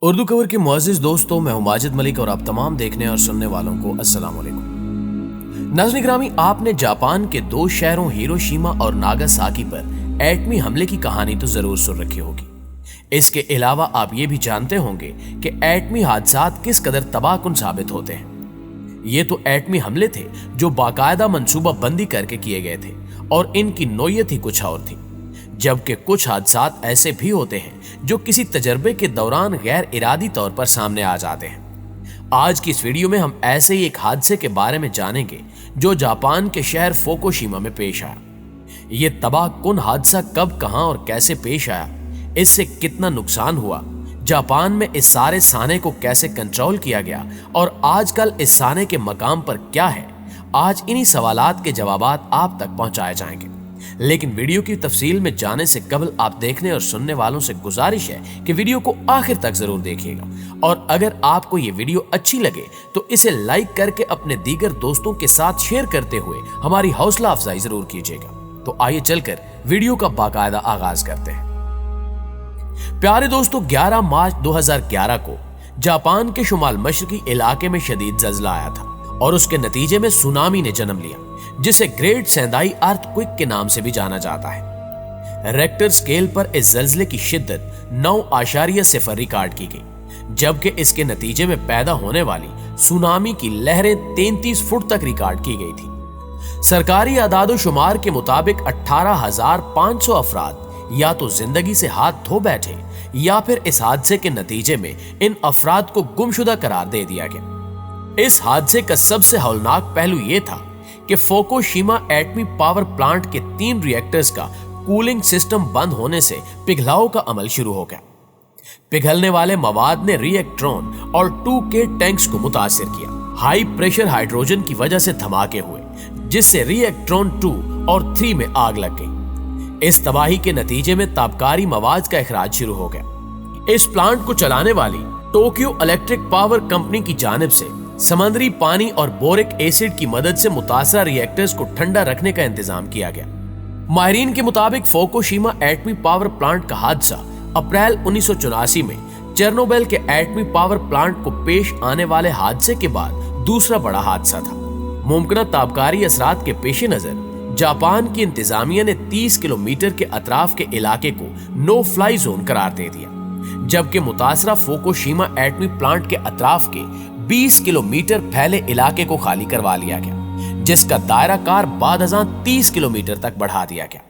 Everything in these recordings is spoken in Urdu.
اردو کور کے معزز دوستوں، میں ہوں ماجد ملک اور آپ تمام دیکھنے اور سننے والوں کو السلام علیکم۔ ناظرین گرامی، آپ نے جاپان کے دو شہروں ہیروشیما اور ناگاساکی پر ایٹمی حملے کی کہانی تو ضرور سن رکھی ہوگی۔ اس کے علاوہ آپ یہ بھی جانتے ہوں گے کہ ایٹمی حادثات کس قدر تباہ کن ثابت ہوتے ہیں۔ یہ تو ایٹمی حملے تھے جو باقاعدہ منصوبہ بندی کر کے کیے گئے تھے اور ان کی نوعیت ہی کچھ اور تھی، جبکہ کچھ حادثات ایسے بھی ہوتے ہیں جو کسی تجربے کے دوران غیر ارادی طور پر سامنے آ جاتے ہیں۔ آج کی اس ویڈیو میں ہم ایسے ہی ایک حادثے کے بارے میں جانیں گے جو جاپان کے شہر فوکوشیما میں پیش آیا۔ یہ تباہ کن حادثہ کب، کہاں اور کیسے پیش آیا، اس سے کتنا نقصان ہوا، جاپان میں اس سارے سانے کو کیسے کنٹرول کیا گیا اور آج کل اس سانے کے مقام پر کیا ہے، آج انہی سوالات کے جوابات آپ تک پہنچائے جائیں گے۔ لیکن ویڈیو کی تفصیل میں جانے سے قبل آپ دیکھنے اور سننے والوں سے گزارش ہے کہ ویڈیو کو آخر تک ضرور دیکھیے گا، اور اگر آپ کو یہ ویڈیو اچھی لگے تو اسے لائک کر کے اپنے دیگر دوستوں کے ساتھ شیئر کرتے ہوئے ہماری حوصلہ افزائی ضرور کیجیے گا۔ تو آئیے چل کر ویڈیو کا باقاعدہ آغاز کرتے ہیں۔ پیارے دوستو، 11 مارچ 2011 کو جاپان کے شمال مشرقی علاقے میں شدید زلزلہ آیا تھا اور اس کے نتیجے میں سونامی نے جنم لیا، جسے گریٹ سیندائی ارتھ کوئک کے نام سے بھی جانا جاتا ہے۔ ریکٹر سکیل پر اس زلزلے کی شدت 9.0 ریکارڈ کی گئی، جبکہ اس کے نتیجے میں پیدا ہونے والی سونامی کی لہریں 33 فٹ تک ریکارڈ کی گئی تھی۔ سرکاری اعداد و شمار کے مطابق 18,500 افراد یا تو زندگی سے ہاتھ دھو بیٹھے یا پھر اس حادثے کے نتیجے میں ان افراد کو گمشدہ قرار دے دیا گیا۔ اس حادثے کا سب سے ہولناک پہلو یہ تھا کہ فوکوشیما ایٹمی پاور پلانٹ کے 3 ری ایکٹرز کا کولنگ سسٹم بند ہونے سے پگھلاؤ کا عمل شروع ہو گیا۔ پگھلنے والے مواد نے ری ایکٹرون اور 2K ٹینکس کو متاثر کیا۔ ہائی پریشر ہائیڈروجن کی وجہ سے دھماکے ہوئے، جس سے ری ایکٹرون 2 اور 3 میں آگ لگ گئی۔ اس تباہی کے نتیجے میں تابکاری مواد کا اخراج شروع ہو گیا۔ اس پلانٹ کو چلانے والی ٹوکیو الیکٹرک پاور کمپنی کی جانب سے سمندری پانی اور بورک ایسڈ کی مدد سے متاثرہ ری ایکٹرز کو ٹھنڈا رکھنے کا انتظام کیا گیا۔ ماہرین کے مطابق فوکوشیما ایٹمی پاور پلانٹ کا حادثہ اپریل 1984 میں چرنوبل کے ایٹمی پاور پلانٹ کو پیش آنے والے حادثے کے بعد دوسرا بڑا حادثہ تھا۔ ممکنہ تابکاری اثرات کے پیش نظر جاپان کی انتظامیہ نے 30 کلومیٹر کے اطراف کے علاقے کو نو فلائی زون قرار دے دیا، جبکہ متاثرہ فوکوشیما ایٹمی پلانٹ کے اطراف کے 20 کلومیٹر پھیلے علاقے کو خالی کروا لیا گیا، جس کا دائرہ کار بعد ازاں 30 کلومیٹر تک بڑھا دیا گیا۔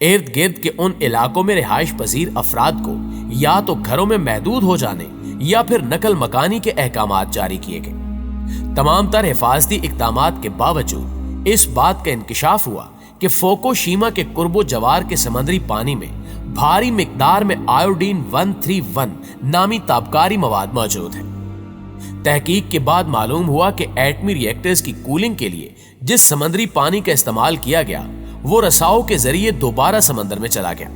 ارد گرد کے ان علاقوں میں رہائش پذیر افراد کو یا تو گھروں میں محدود ہو جانے یا پھر نقل مکانی کے احکامات جاری کیے گئے۔ تمام تر حفاظتی اقدامات کے باوجود اس بات کا انکشاف ہوا کہ فوکوشیما کے قرب و جوار کے سمندری پانی میں بھاری مقدار میں آیوڈین 131 نامی تابکاری مواد موجود ہے۔ تحقیق کے بعد معلوم ہوا کہ ایٹمی ری ایکٹرز کی کولنگ کے لیے جس سمندری پانی کا استعمال کیا گیا وہ رساؤ کے ذریعے دوبارہ سمندر میں چلا گیا۔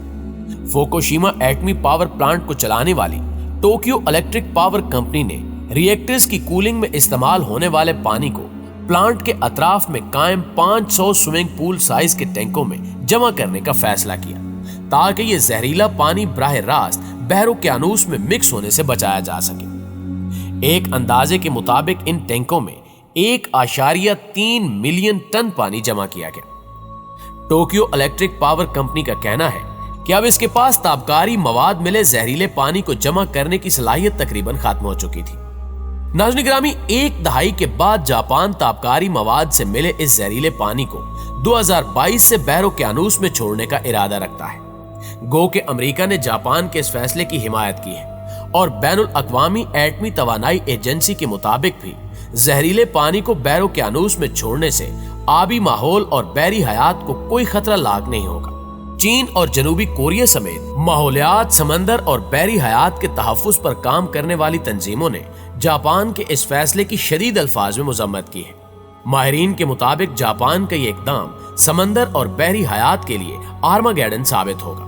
فوکوشیما ایٹمی پاور پلانٹ کو چلانے والی ٹوکیو الیکٹرک پاور کمپنی نے ری ایکٹرز کی کولنگ میں استعمال ہونے والے پانی کو پلانٹ کے اطراف میں قائم 500 سوئمنگ پول سائز کے ٹینکوں میں جمع کرنے کا فیصلہ کیا، تاکہ یہ زہریلا پانی براہ راست بحر اوقیانوس میں مکس ہونے سے بچایا جا سکے۔ ایک اندازے کے مطابق ان ٹینکوں میں 1.3 ملین ٹن پانی جمع کیا گیا۔ ٹوکیو الیکٹرک پاور کمپنی کا کہنا ہے کہ اب اس کے پاس تابکاری مواد ملے زہریلے پانی کو جمع کرنے کی صلاحیت تقریباً ختم ہو چکی تھی۔ ناظرین گرامی، ایک دہائی کے بعد جاپان تابکاری مواد سے ملے اس زہریلے پانی کو 2022 سے بحر اوقیانوس میں چھوڑنے کا ارادہ رکھتا ہے۔ گو کہ امریکہ نے جاپان کے اس فیصلے کی حمایت کی ہے اور بین الاقوامی ایٹمی توانائی ایجنسی کے مطابق بھی زہریلے پانی کو بحر اوقیانوس میں چھوڑنے سے آبی ماحول اور بحری حیات کو کوئی خطرہ لاحق نہیں ہوگا۔ چین اور جنوبی کوریا سمیت ماحولیات، سمندر اور بحری حیات کے تحفظ پر کام کرنے والی تنظیموں نے جاپان کے اس فیصلے کی شدید الفاظ میں مذمت کی ہے۔ ماہرین کے مطابق جاپان کا یہ اقدام سمندر اور بحری حیات کے لیے آرماگیڈن ثابت ہوگا۔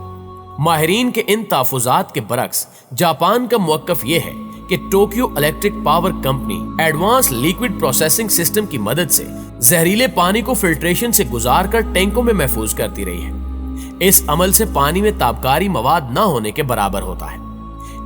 ماہرین کے ان تحفظات کے برعکس جاپان کا موقف یہ ہے کہ Tokyo electric power company advance liquid processing system کی مدد سے زہریلے پانی کو فلٹریشن سے گزار کر ٹینکوں میں محفوظ کرتی رہی ہے۔ اس عمل سے پانی میں تابکاری مواد نہ ہونے کے برابر ہوتا ہے۔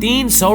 300